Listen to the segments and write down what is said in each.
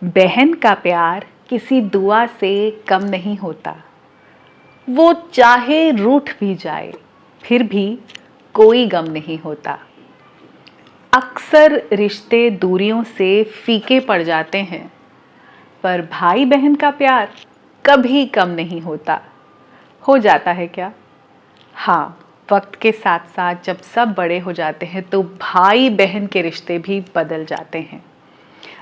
बहन का प्यार किसी दुआ से कम नहीं होता। वो चाहे रूठ भी जाए फिर भी कोई गम नहीं होता। अक्सर रिश्ते दूरियों से फीके पड़ जाते हैं, पर भाई बहन का प्यार कभी कम नहीं होता। हो जाता है क्या? हाँ, वक्त के साथ साथ जब सब बड़े हो जाते हैं तो भाई बहन के रिश्ते भी बदल जाते हैं।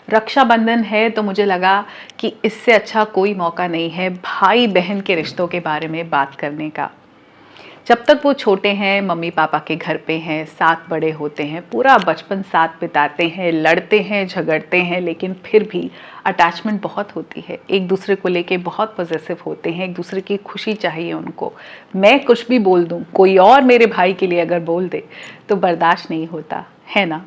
रक्षाबंधन है तो मुझे लगा कि इससे अच्छा कोई मौका नहीं है भाई बहन के रिश्तों के बारे में बात करने का। जब तक वो छोटे हैं, मम्मी पापा के घर पे हैं, साथ बड़े होते हैं, पूरा बचपन साथ बिताते हैं, लड़ते हैं, झगड़ते हैं, लेकिन फिर भी अटैचमेंट बहुत होती है। एक दूसरे को लेके बहुत पॉजेसिव होते हैं, एक दूसरे की खुशी चाहिए उनको। मैं कुछ भी बोल दूँ, कोई और मेरे भाई के लिए अगर बोल दे तो बर्दाश्त नहीं होता, है ना?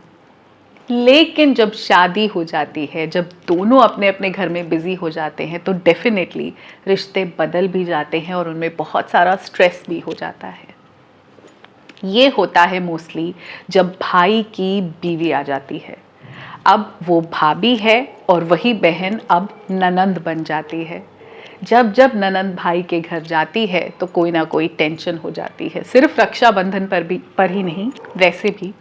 लेकिन जब शादी हो जाती है, जब दोनों अपने अपने घर में बिजी हो जाते हैं, तो डेफिनेटली रिश्ते बदल भी जाते हैं और उनमें बहुत सारा स्ट्रेस भी हो जाता है। ये होता है मोस्टली जब भाई की बीवी आ जाती है। अब वो भाभी है और वही बहन अब ननंद बन जाती है। जब जब ननंद भाई के घर जाती है तो कोई ना कोई टेंशन हो जाती है। सिर्फ रक्षाबंधन पर ही नहीं, वैसे भी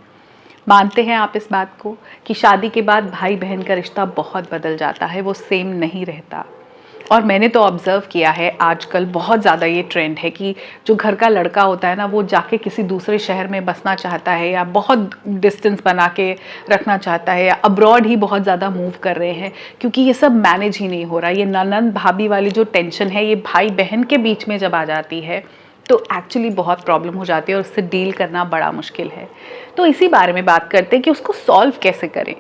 मानते हैं आप इस बात को कि शादी के बाद भाई बहन का रिश्ता बहुत बदल जाता है, वो सेम नहीं रहता। और मैंने तो ऑब्ज़र्व किया है आजकल बहुत ज़्यादा ये ट्रेंड है कि जो घर का लड़का होता है ना, वो जाके किसी दूसरे शहर में बसना चाहता है या बहुत डिस्टेंस बना के रखना चाहता है या अब्रॉड ही बहुत ज़्यादा मूव कर रहे हैं, क्योंकि ये सब मैनेज ही नहीं हो रहा। ये ननंद भाभी वाली जो टेंशन है, ये भाई बहन के बीच में जब आ जाती है तो एक्चुअली बहुत प्रॉब्लम हो जाती है और उससे डील करना बड़ा मुश्किल है। तो इसी बारे में बात करते हैं कि उसको सॉल्व कैसे करें।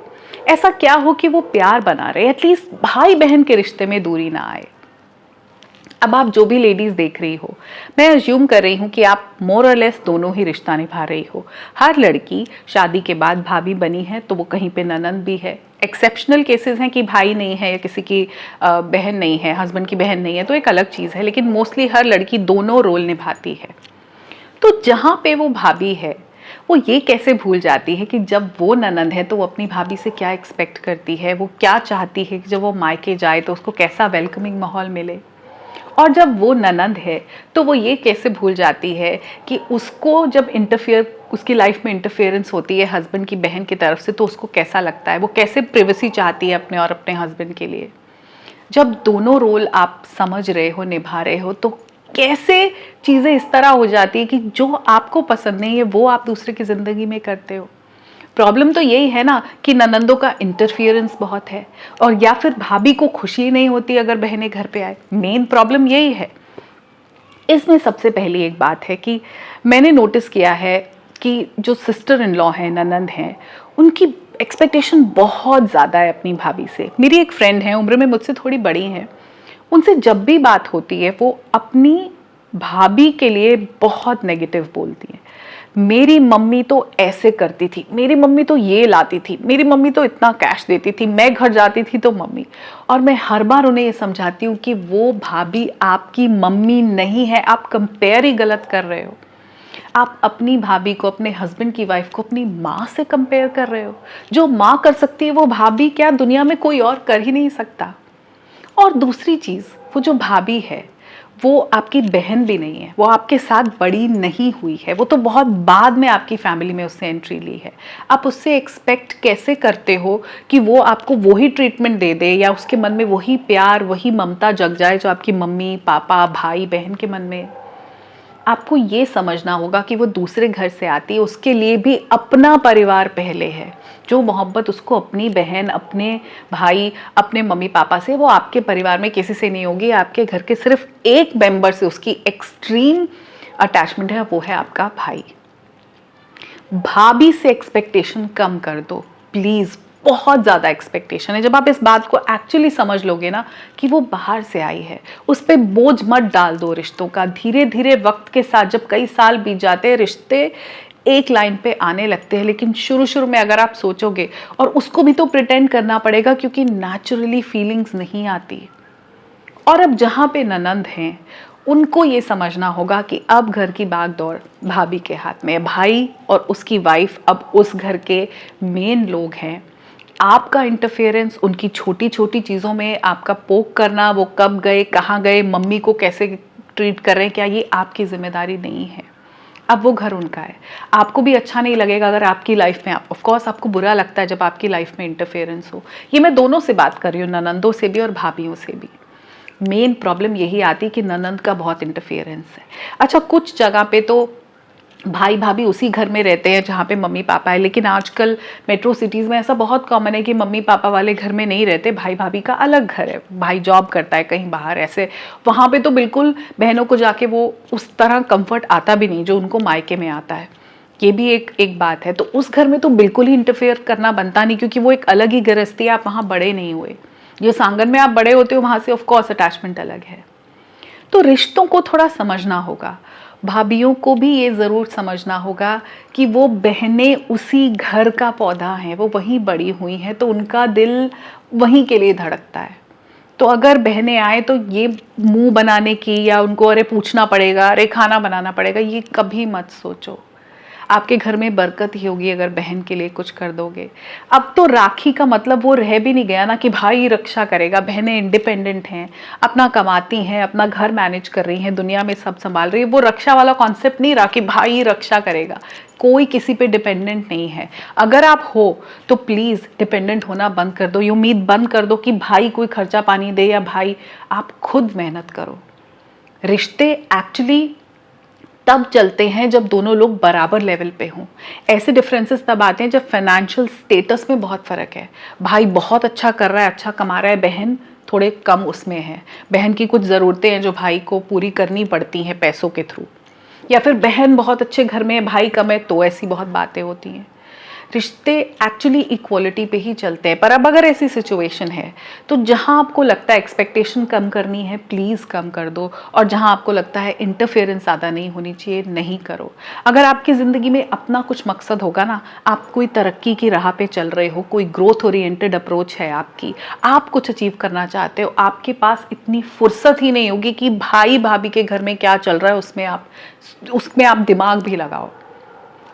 ऐसा क्या हो कि वो प्यार बना रहे, एटलीस्ट भाई बहन के रिश्ते में दूरी ना आए। अब आप जो भी लेडीज देख रही हो, मैं अज्यूम कर रही हूँ कि आप मोर और लेस दोनों ही रिश्ता निभा रही हो। हर लड़की शादी के बाद भाभी बनी है तो वो कहीं पे ननंद भी है। एक्सेप्शनल केसेस हैं कि भाई नहीं है या किसी की बहन नहीं है, हस्बैंड की बहन नहीं है, तो एक अलग चीज़ है, लेकिन मोस्टली हर लड़की दोनों रोल निभाती है। तो जहाँ पे वो भाभी है, वो ये कैसे भूल जाती है कि जब वो ननंद है तो वो अपनी भाभी से क्या एक्सपेक्ट करती है, वो क्या चाहती है कि जब वो मायके जाए तो उसको कैसा वेलकमिंग माहौल मिले। और जब वो ननंद है तो वो ये कैसे भूल जाती है कि उसको जब उसकी लाइफ में इंटरफेरेंस होती है हस्बैंड की बहन की तरफ से तो उसको कैसा लगता है, वो कैसे प्रिवेसी चाहती है अपने और अपने हस्बैंड के लिए। जब दोनों रोल आप समझ रहे हो, निभा रहे हो, तो कैसे चीज़ें इस तरह हो जाती है कि जो आपको पसंद नहीं है वो आप दूसरे की ज़िंदगी में करते हो। प्रॉब्लम तो यही है ना कि ननंदों का इंटरफियरेंस बहुत है, और या फिर भाभी को खुशी नहीं होती अगर बहनें घर पे आए। मेन प्रॉब्लम यही है। इसमें सबसे पहली एक बात है कि मैंने नोटिस किया है कि जो सिस्टर इन लॉ हैं, ननंद हैं, उनकी एक्सपेक्टेशन बहुत ज़्यादा है अपनी भाभी से। मेरी एक फ्रेंड है, उम्र में मुझसे थोड़ी बड़ी हैं, उनसे जब भी बात होती है वो अपनी भाभी के लिए बहुत नेगेटिव बोलती है। मेरी मम्मी तो ऐसे करती थी, मेरी मम्मी तो ये लाती थी, मेरी मम्मी तो इतना कैश देती थी, मैं घर जाती थी तो मम्मी। और मैं हर बार उन्हें ये समझाती हूँ कि वो भाभी आपकी मम्मी नहीं है, आप कंपेयर ही गलत कर रहे हो। आप अपनी भाभी को, अपने हस्बैंड की वाइफ को अपनी माँ से कंपेयर कर रहे हो। जो माँ कर सकती है वो भाभी क्या दुनिया में कोई और कर ही नहीं सकता। और दूसरी चीज़, वो जो भाभी है वो आपकी बहन भी नहीं है, वो आपके साथ बड़ी नहीं हुई है, वो तो बहुत बाद में आपकी फैमिली में उससे एंट्री ली है। आप उससे एक्सपेक्ट कैसे करते हो कि वो आपको वही ट्रीटमेंट दे दे या उसके मन में वही प्यार, वही ममता जग जाए जो आपकी मम्मी पापा भाई बहन के मन में। आपको ये समझना होगा कि वो दूसरे घर से आती है, उसके लिए भी अपना परिवार पहले है। जो मोहब्बत उसको अपनी बहन, अपने भाई, अपने मम्मी पापा से, वो आपके परिवार में किसी से नहीं होगी। आपके घर के सिर्फ एक मेंबर से उसकी एक्सट्रीम अटैचमेंट है, वो है आपका भाई। भाभी से एक्सपेक्टेशन कम कर दो प्लीज़। बहुत ज़्यादा एक्सपेक्टेशन है। जब आप इस बात को एक्चुअली समझ लोगे ना कि वो बाहर से आई है, उस पर बोझ मत डाल दो रिश्तों का। धीरे धीरे वक्त के साथ जब कई साल बीत जाते हैं, रिश्ते एक लाइन पे आने लगते हैं। लेकिन शुरू शुरू में अगर आप सोचोगे, और उसको भी तो प्रिटेंड करना पड़ेगा क्योंकि नेचुरली फीलिंग्स नहीं आती। और अब जहाँ पे ननंद हैं, उनको ये समझना होगा कि अब घर की भागदौड़ भाभी के हाथ में है। भाई और उसकी वाइफ अब उस घर के मेन लोग हैं। आपका इंटरफेरेंस, उनकी छोटी छोटी चीज़ों में आपका पोक करना, वो कब गए, कहाँ गए, मम्मी को कैसे ट्रीट कर रहे हैं, क्या ये आपकी जिम्मेदारी नहीं है? अब वो घर उनका है। आपको भी अच्छा नहीं लगेगा अगर आपकी लाइफ में, ऑफ कोर्स आपको बुरा लगता है जब आपकी लाइफ में इंटरफेरेंस हो। ये मैं दोनों से बात कर रही हूँ, ननंदों से भी और भाभीियों से भी। मेन प्रॉब्लम यही आती है कि ननंद का बहुत इंटरफेरेंस है। अच्छा, कुछ जगह पे तो भाई भाभी उसी घर में रहते हैं जहाँ पे मम्मी पापा है, लेकिन आजकल मेट्रो सिटीज़ में ऐसा बहुत कॉमन है कि मम्मी पापा वाले घर में नहीं रहते, भाई भाभी का अलग घर है, भाई जॉब करता है कहीं बाहर, ऐसे वहाँ पे तो बिल्कुल बहनों को जाके वो उस तरह कंफर्ट आता भी नहीं जो उनको मायके में आता है। ये भी एक बात है। तो उस घर में तो बिल्कुल ही इंटरफेयर करना बनता नहीं, क्योंकि वो एक अलग ही गृहस्थी है, आप वहाँ बड़े नहीं हुए। जिस आंगन में आप बड़े होते हो वहाँ से ऑफकोर्स अटैचमेंट अलग है। तो रिश्तों को थोड़ा समझना होगा। भाभीियों को भी ये ज़रूर समझना होगा कि वो बहनें उसी घर का पौधा हैं, वो वहीं बड़ी हुई हैं, तो उनका दिल वहीं के लिए धड़कता है। तो अगर बहनें आए तो ये मुंह बनाने की या उनको अरे पूछना पड़ेगा, अरे खाना बनाना पड़ेगा, ये कभी मत सोचो। आपके घर में बरकत ही होगी अगर बहन के लिए कुछ कर दोगे। अब तो राखी का मतलब वो रह भी नहीं गया ना कि भाई रक्षा करेगा। बहनें इंडिपेंडेंट हैं, अपना कमाती हैं, अपना घर मैनेज कर रही हैं, दुनिया में सब संभाल रही है। वो रक्षा वाला कॉन्सेप्ट नहीं रहा कि भाई रक्षा करेगा। कोई किसी पे डिपेंडेंट नहीं है। अगर आप हो तो प्लीज़ डिपेंडेंट होना बंद कर दो, ये उम्मीद बंद कर दो कि भाई कोई खर्चा पानी दे या भाई, आप खुद मेहनत करो। रिश्ते एक्चुअली तब चलते हैं जब दोनों लोग बराबर लेवल पे हों। ऐसे डिफरेंसेस तब आते हैं जब फाइनेंशियल स्टेटस में बहुत फ़र्क है। भाई बहुत अच्छा कर रहा है, अच्छा कमा रहा है, बहन थोड़े कम उसमें है। बहन की कुछ ज़रूरतें हैं जो भाई को पूरी करनी पड़ती हैं पैसों के थ्रू, या फिर बहन बहुत अच्छे घर में है, भाई कम है, तो ऐसी बहुत बातें होती हैं। रिश्ते एक्चुअली इक्वलिटी पे ही चलते हैं। पर अब अगर ऐसी सिचुएशन है तो जहां आपको लगता है एक्सपेक्टेशन कम करनी है, प्लीज़ कम कर दो, और जहां आपको लगता है इंटरफेरेंस ज़्यादा नहीं होनी चाहिए, नहीं करो। अगर आपकी ज़िंदगी में अपना कुछ मकसद होगा ना, आप कोई तरक्की की राह पे चल रहे हो, कोई ग्रोथ ओरिएंटेड अप्रोच है आपकी, आप कुछ अचीव करना चाहते हो, आपके पास इतनी फुर्सत ही नहीं होगी कि भाई भाभी के घर में क्या चल रहा है उसमें आप दिमाग भी लगाओ।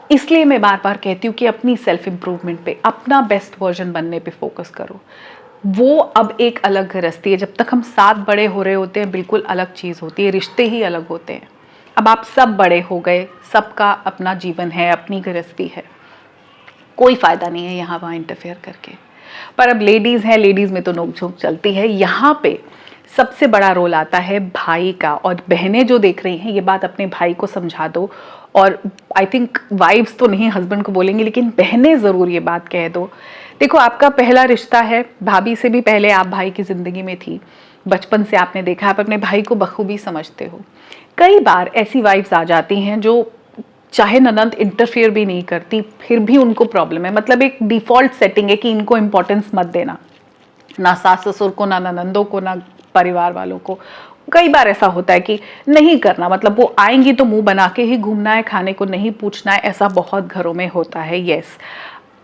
इसलिए मैं बार बार कहती हूँ कि अपनी सेल्फ इम्प्रूवमेंट पे, अपना बेस्ट वर्जन बनने पे फोकस करो। वो अब एक अलग गृहस्थी है। जब तक हम साथ बड़े हो रहे होते हैं बिल्कुल अलग चीज़ होती है, रिश्ते ही अलग होते हैं। अब आप सब बड़े हो गए, सबका अपना जीवन है, अपनी गृहस्थी है, कोई फ़ायदा नहीं है यहाँ वहाँ इंटरफेयर करके। पर अब लेडीज़ हैं, लेडीज़ में तो नोक-झोंक चलती है। यहाँ पे सबसे बड़ा रोल आता है भाई का। और बहनें जो देख रही हैं, ये बात अपने भाई को समझा दो। और आई थिंक वाइफ्स तो नहीं हस्बैंड को बोलेंगी, लेकिन बहनें ज़रूर ये बात कह दो। देखो, आपका पहला रिश्ता है, भाभी से भी पहले आप भाई की ज़िंदगी में थी, बचपन से आपने देखा, आप अपने भाई को बखूबी समझते हो। कई बार ऐसी वाइफ्स आ जाती हैं जो चाहे ननंद इंटरफेयर भी नहीं करती फिर भी उनको प्रॉब्लम है। मतलब एक डिफ़ॉल्ट सेटिंग है कि इनको इंपॉर्टेंस मत देना, ना सास ससुर को, ना ननंदों को, ना परिवार वालों को। कई बार ऐसा होता है कि नहीं करना, मतलब वो आएंगी तो मुंह बना के ही घूमना है, खाने को नहीं पूछना है। ऐसा बहुत घरों में होता है। यस,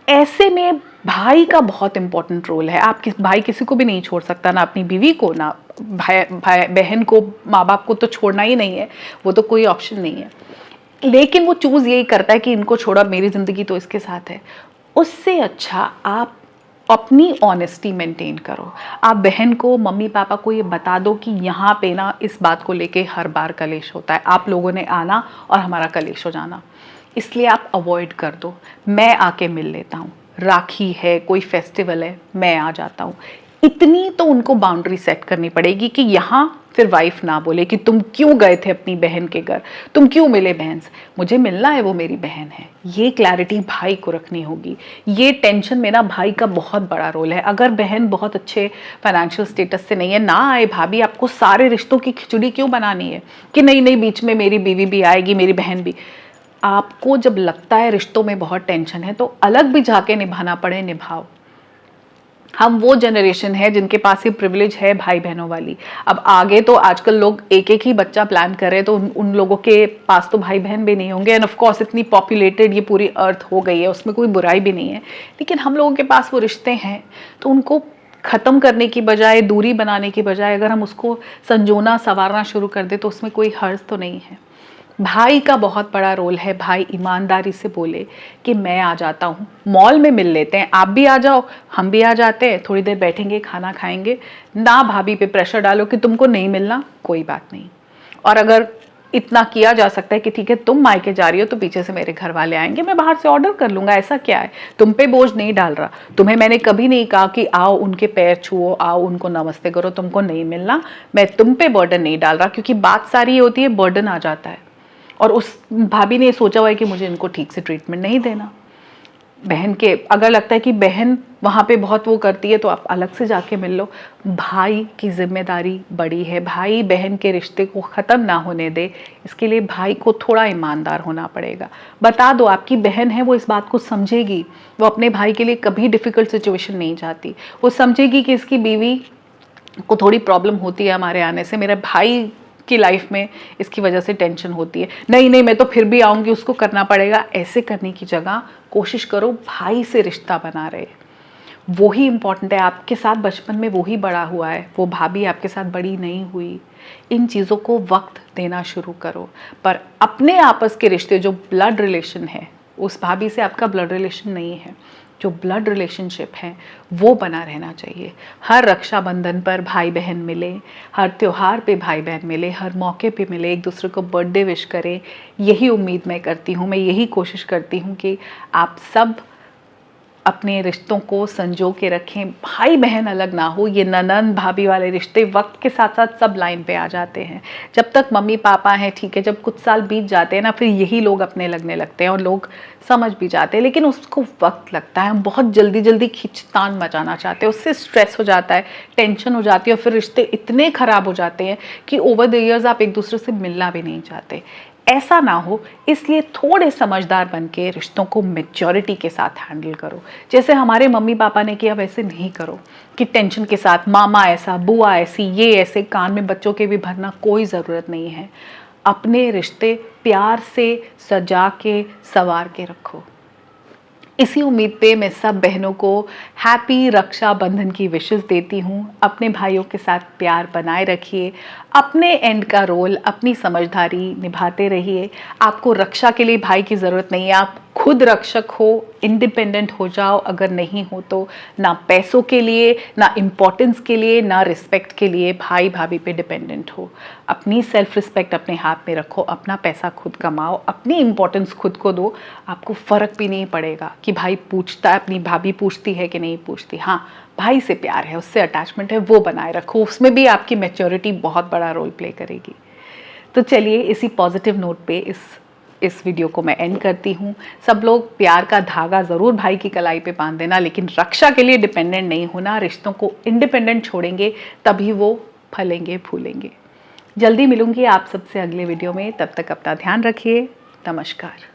ऐसे में भाई का बहुत इंपॉर्टेंट रोल है। आप भाई किसी को भी नहीं छोड़ सकता, ना अपनी बीवी को, ना भाई बहन को, माँ बाप को तो छोड़ना ही नहीं है, वो तो कोई ऑप्शन नहीं है। लेकिन वो चूज यही करता है कि इनको छोड़ा, मेरी जिंदगी तो इसके साथ है। उससे अच्छा आप अपनी ऑनेस्टी मेंटेन करो। आप बहन को, मम्मी पापा को ये बता दो कि यहाँ पे ना इस बात को लेके हर बार कलेश होता है, आप लोगों ने आना और हमारा कलेश हो जाना, इसलिए आप अवॉइड कर दो। मैं आके मिल लेता हूँ, राखी है, कोई फेस्टिवल है, मैं आ जाता हूँ। इतनी तो उनको बाउंड्री सेट करनी पड़ेगी कि यहाँ फिर वाइफ ना बोले कि तुम क्यों गए थे अपनी बहन के घर, तुम क्यों मिले बहन से, मुझे मिलना है, वो मेरी बहन है। ये क्लैरिटी भाई को रखनी होगी। ये टेंशन में ना भाई का बहुत बड़ा रोल है। अगर बहन बहुत अच्छे फाइनेंशियल स्टेटस से नहीं है, ना आए भाभी, आपको सारे रिश्तों की खिचड़ी क्यों बनानी है कि नहीं नहीं बीच में मेरी बीवी भी आएगी, मेरी बहन भी। आपको जब लगता है रिश्तों में बहुत टेंशन है तो अलग भी जाके निभाना पड़े, निभाओ। हम वो जनरेशन है जिनके पास ये प्रिविलेज है भाई बहनों वाली। अब आगे तो आजकल लोग एक एक ही बच्चा प्लान कर रहे हैं, तो उन लोगों के पास तो भाई बहन भी नहीं होंगे। एंड ऑफ कोर्स इतनी पॉपुलेटेड ये पूरी अर्थ हो गई है, उसमें कोई बुराई भी नहीं है। लेकिन हम लोगों के पास वो रिश्ते हैं, तो उनको ख़त्म करने की बजाय, दूरी बनाने की बजाय, अगर हम उसको संजोना संवारना शुरू कर दे तो उसमें कोई हर्ज तो नहीं है। भाई का बहुत बड़ा रोल है। भाई ईमानदारी से बोले कि मैं आ जाता हूँ, मॉल में मिल लेते हैं, आप भी आ जाओ, हम भी आ जाते हैं, थोड़ी देर बैठेंगे, खाना खाएंगे। ना भाभी पे प्रेशर डालो कि तुमको नहीं मिलना, कोई बात नहीं। और अगर इतना किया जा सकता है कि ठीक है तुम मायके जा रही हो तो पीछे से मेरे घर वाले आएंगे, मैं बाहर से ऑर्डर कर लूंगा, ऐसा क्या है, तुम पे बोझ नहीं डाल रहा। तुम्हें मैंने कभी नहीं कहा कि आओ उनके पैर छुओ, आओ उनको नमस्ते करो, तुमको नहीं मिलना, मैं तुम पे बर्डन नहीं डाल रहा। क्योंकि बात सारी ये होती है, बर्डन आ जाता है और उस भाभी ने सोचा हुआ है कि मुझे इनको ठीक से ट्रीटमेंट नहीं देना। बहन के अगर लगता है कि बहन वहाँ पे बहुत वो करती है तो आप अलग से जाके मिल लो। भाई की जिम्मेदारी बड़ी है, भाई बहन के रिश्ते को ख़त्म ना होने दे, इसके लिए भाई को थोड़ा ईमानदार होना पड़ेगा। बता दो आपकी बहन है, वो इस बात को समझेगी, वो अपने भाई के लिए कभी डिफ़िकल्ट सिचुएशन नहीं चाहती। वो समझेगी कि इसकी बीवी को थोड़ी प्रॉब्लम होती है हमारे आने से, मेरे भाई की लाइफ में इसकी वजह से टेंशन होती है, नहीं नहीं मैं तो फिर भी आऊँगी, उसको करना पड़ेगा। ऐसे करने की जगह कोशिश करो भाई से रिश्ता बना रहे, वो ही इम्पॉर्टेंट है। आपके साथ बचपन में वो ही बड़ा हुआ है, वो भाभी आपके साथ बड़ी नहीं हुई। इन चीज़ों को वक्त देना शुरू करो। पर अपने आपस के रिश्ते जो ब्लड रिलेशन है, उस भाभी से आपका ब्लड रिलेशन नहीं है, जो ब्लड रिलेशनशिप है वो बना रहना चाहिए। हर रक्षाबंधन पर भाई बहन मिले, हर त्यौहार पे भाई बहन मिले, हर मौके पे मिले, एक दूसरे को बर्थडे विश करें। यही उम्मीद मैं करती हूँ, मैं यही कोशिश करती हूँ कि आप सब अपने रिश्तों को संजो के रखें। भाई बहन अलग ना हो, ये ननंद भाभी वाले रिश्ते वक्त के साथ साथ सब लाइन पे आ जाते हैं। जब तक मम्मी पापा हैं ठीक है, जब कुछ साल बीत जाते हैं ना, फिर यही लोग अपने लगने लगते हैं और लोग समझ भी जाते हैं, लेकिन उसको वक्त लगता है। हम बहुत जल्दी जल्दी खींचतान मचाना चाहते हैं, उससे स्ट्रेस हो जाता है, टेंशन हो जाती है और फिर रिश्ते इतने ख़राब हो जाते हैं कि ओवर द ईयर्स आप एक दूसरे से मिलना भी नहीं चाहते। ऐसा ना हो, इसलिए थोड़े समझदार बन के रिश्तों को मैच्योरिटी के साथ हैंडल करो। जैसे हमारे मम्मी पापा ने किया वैसे नहीं करो कि टेंशन के साथ मामा ऐसा, बुआ ऐसी, ये ऐसे, कान में बच्चों के भी भरना कोई ज़रूरत नहीं है। अपने रिश्ते प्यार से सजा के संवार के रखो। इसी उम्मीद पे मैं सब बहनों को हैप्पी रक्षाबंधन की विशेस देती हूँ। अपने भाइयों के साथ प्यार बनाए रखिए, अपने एंड का रोल, अपनी समझदारी निभाते रहिए। आपको रक्षा के लिए भाई की ज़रूरत नहीं है, आप खुद रक्षक हो, इंडिपेंडेंट हो जाओ अगर नहीं हो तो। ना पैसों के लिए, ना इम्पोर्टेंस के लिए, ना रिस्पेक्ट के लिए भाई भाभी पे डिपेंडेंट हो। अपनी सेल्फ रिस्पेक्ट अपने हाथ में रखो, अपना पैसा खुद कमाओ, अपनी इम्पोर्टेंस खुद को दो। आपको फ़र्क भी नहीं पड़ेगा कि भाई पूछता है, अपनी भाभी पूछती है कि नहीं पूछती। हाँ, भाई से प्यार है, उससे अटैचमेंट है, वो बनाए रखो, उसमें भी आपकी मैच्योरिटी बहुत बड़ा रोल प्ले करेगी। तो चलिए इसी पॉजिटिव नोट पे इस वीडियो को मैं एंड करती हूँ। सब लोग प्यार का धागा ज़रूर भाई की कलाई पे बांध देना, लेकिन रक्षा के लिए डिपेंडेंट नहीं होना। रिश्तों को इंडिपेंडेंट छोड़ेंगे तभी वो फलेंगे फूलेंगे। जल्दी मिलूंगी आप सबसे अगले वीडियो में, तब तक अपना ध्यान रखिए। नमस्कार।